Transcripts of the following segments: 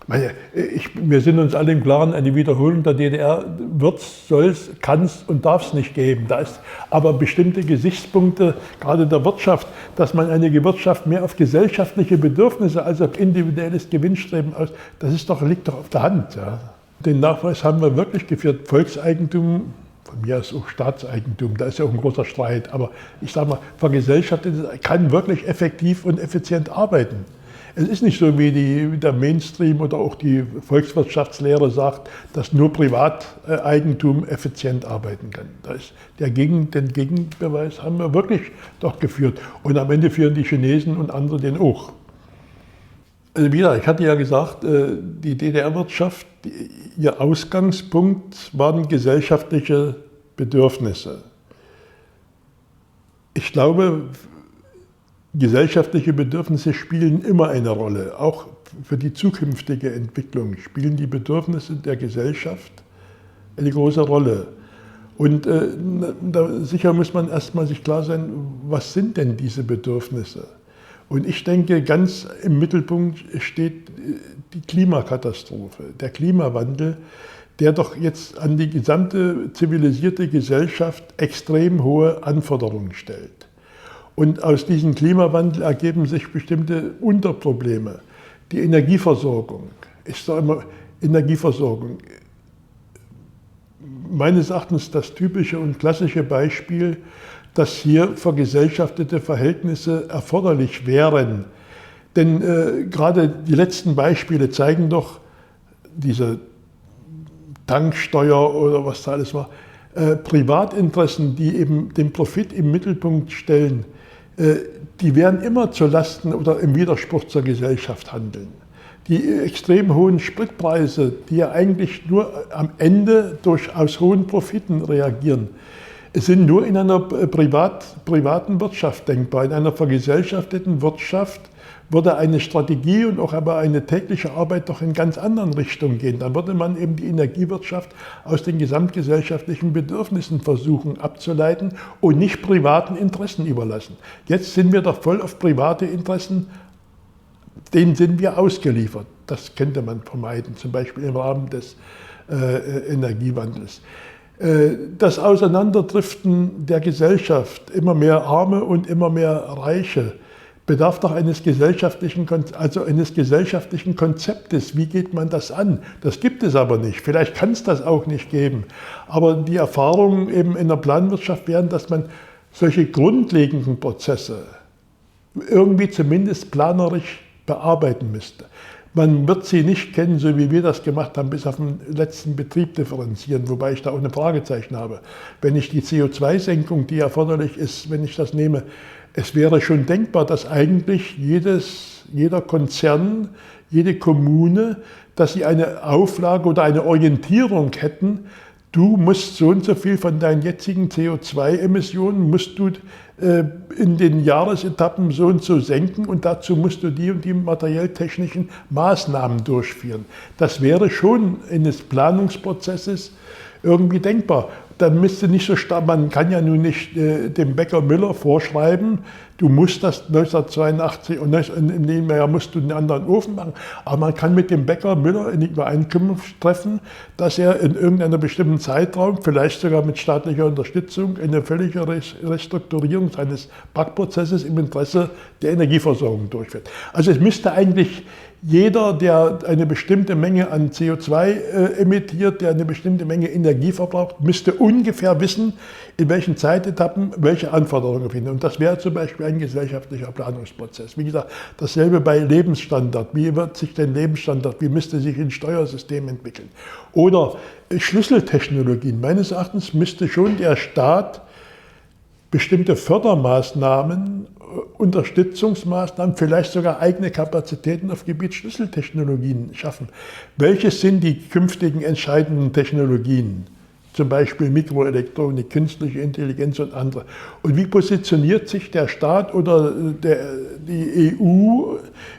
Wir sind uns alle im Klaren, eine Wiederholung der DDR wird es, soll es, kann es und darf es nicht geben. Da ist aber bestimmte Gesichtspunkte, gerade der Wirtschaft, dass man eine Wirtschaft mehr auf gesellschaftliche Bedürfnisse als auf individuelles Gewinnstreben aus, liegt doch auf der Hand. Ja. Den Nachweis haben wir wirklich geführt. Volkseigentum, von mir aus auch Staatseigentum, da ist ja auch ein großer Streit, aber ich sage mal, Vergesellschaftetes kann wirklich effektiv und effizient arbeiten. Es ist nicht so, wie der Mainstream oder auch die Volkswirtschaftslehre sagt, dass nur Privateigentum effizient arbeiten kann. Den Gegenbeweis haben wir wirklich doch geführt. Und am Ende führen die Chinesen und andere den auch. Also wieder, ich hatte ja gesagt, die DDR-Wirtschaft, ihr Ausgangspunkt waren gesellschaftliche Bedürfnisse. Ich glaube, gesellschaftliche Bedürfnisse spielen immer eine Rolle. Auch für die zukünftige Entwicklung spielen die Bedürfnisse der Gesellschaft eine große Rolle. Und sicher muss man erstmal sich klar sein, was sind denn diese Bedürfnisse? Und ich denke, ganz im Mittelpunkt steht die Klimakatastrophe, der Klimawandel, der doch jetzt an die gesamte zivilisierte Gesellschaft extrem hohe Anforderungen stellt. Und aus diesem Klimawandel ergeben sich bestimmte Unterprobleme. Die Energieversorgung ist doch immer Energieversorgung. Meines Erachtens das typische und klassische Beispiel, dass hier vergesellschaftete Verhältnisse erforderlich wären. Denn gerade die letzten Beispiele zeigen doch, diese Tanksteuer oder was da alles war, Privatinteressen, die eben den Profit im Mittelpunkt stellen, die werden immer zu Lasten oder im Widerspruch zur Gesellschaft handeln. Die extrem hohen Spritpreise, die ja eigentlich nur am Ende aus hohen Profiten reagieren, sind nur in einer privaten Wirtschaft denkbar. In einer vergesellschafteten Wirtschaft würde eine Strategie und auch aber eine tägliche Arbeit doch in ganz anderen Richtungen gehen. Dann würde man eben die Energiewirtschaft aus den gesamtgesellschaftlichen Bedürfnissen versuchen abzuleiten und nicht privaten Interessen überlassen. Jetzt sind wir doch voll auf private Interessen, denen sind wir ausgeliefert. Das könnte man vermeiden, zum Beispiel im Rahmen des Energiewandels. Das Auseinanderdriften der Gesellschaft, immer mehr Arme und immer mehr Reiche, bedarf doch eines gesellschaftlichen Konzeptes. Wie geht man das an? Das gibt es aber nicht. Vielleicht kann es das auch nicht geben. Aber die Erfahrungen eben in der Planwirtschaft wären, dass man solche grundlegenden Prozesse irgendwie zumindest planerisch bearbeiten müsste. Man wird sie nicht kennen, so wie wir das gemacht haben, bis auf den letzten Betrieb differenzieren, wobei ich da auch ein Fragezeichen habe. Wenn ich die CO2-Senkung, die erforderlich ist, wenn ich das nehme, es wäre schon denkbar, dass eigentlich jeder Konzern, jede Kommune, dass sie eine Auflage oder eine Orientierung hätten, du musst so und so viel von deinen jetzigen CO2-Emissionen, musst du in den Jahresetappen so und so senken und dazu musst du die und die materiell-technischen Maßnahmen durchführen. Das wäre schon eines Planungsprozesses irgendwie denkbar. Dann müsste nicht so stark, man kann ja nun nicht dem Bäcker Müller vorschreiben, du musst das 1982 und in dem Jahr musst du einen anderen Ofen machen. Aber man kann mit dem Bäcker Müller in die Übereinkunft treffen, dass er in irgendeinem bestimmten Zeitraum, vielleicht sogar mit staatlicher Unterstützung, eine völlige Restrukturierung seines Backprozesses im Interesse der Energieversorgung durchführt. Also es müsste eigentlich jeder, der eine bestimmte Menge an CO2 emittiert, der eine bestimmte Menge Energie verbraucht, müsste ungefähr wissen, in welchen Zeitetappen welche Anforderungen finden. Und das wäre zum Beispiel ein gesellschaftlicher Planungsprozess. Wie gesagt, dasselbe bei Lebensstandard. Wie wird sich denn Lebensstandard, wie müsste sich ein Steuersystem entwickeln? Oder Schlüsseltechnologien. Meines Erachtens müsste schon der Staat bestimmte Fördermaßnahmen, Unterstützungsmaßnahmen, vielleicht sogar eigene Kapazitäten auf Gebiet Schlüsseltechnologien schaffen. Welches sind die künftigen entscheidenden Technologien? Zum Beispiel Mikroelektronik, künstliche Intelligenz und andere. Und wie positioniert sich der Staat oder die EU,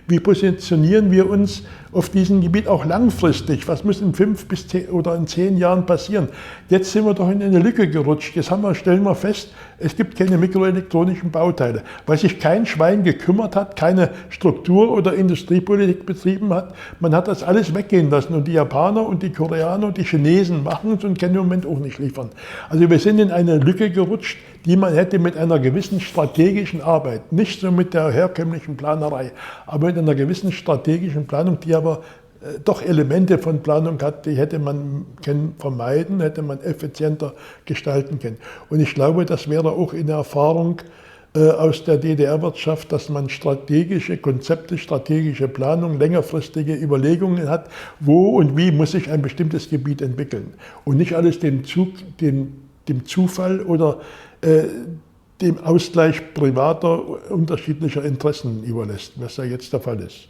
wie positionieren wir uns auf diesem Gebiet auch langfristig? Was muss in 5 bis 10 oder in 10 Jahren passieren? Jetzt sind wir doch in eine Lücke gerutscht. Jetzt stellen wir fest, es gibt keine mikroelektronischen Bauteile, weil sich kein Schwein gekümmert hat, keine Struktur- oder Industriepolitik betrieben hat. Man hat das alles weggehen lassen und die Japaner und die Koreaner und die Chinesen machen es und können im Moment auch nicht liefern. Also wir sind in eine Lücke gerutscht, die man hätte mit einer gewissen strategischen Arbeit, nicht so mit der herkömmlichen Planerei, aber mit einer gewissen strategischen Planung, die aber doch Elemente von Planung hat, die hätte man vermeiden, hätte man effizienter gestalten können. Und ich glaube, das wäre auch in der Erfahrung aus der DDR-Wirtschaft, dass man strategische Konzepte, strategische Planung, längerfristige Überlegungen hat, wo und wie muss sich ein bestimmtes Gebiet entwickeln. Und nicht alles dem Zufall oder dem Ausgleich privater, unterschiedlicher Interessen überlässt, was ja jetzt der Fall ist.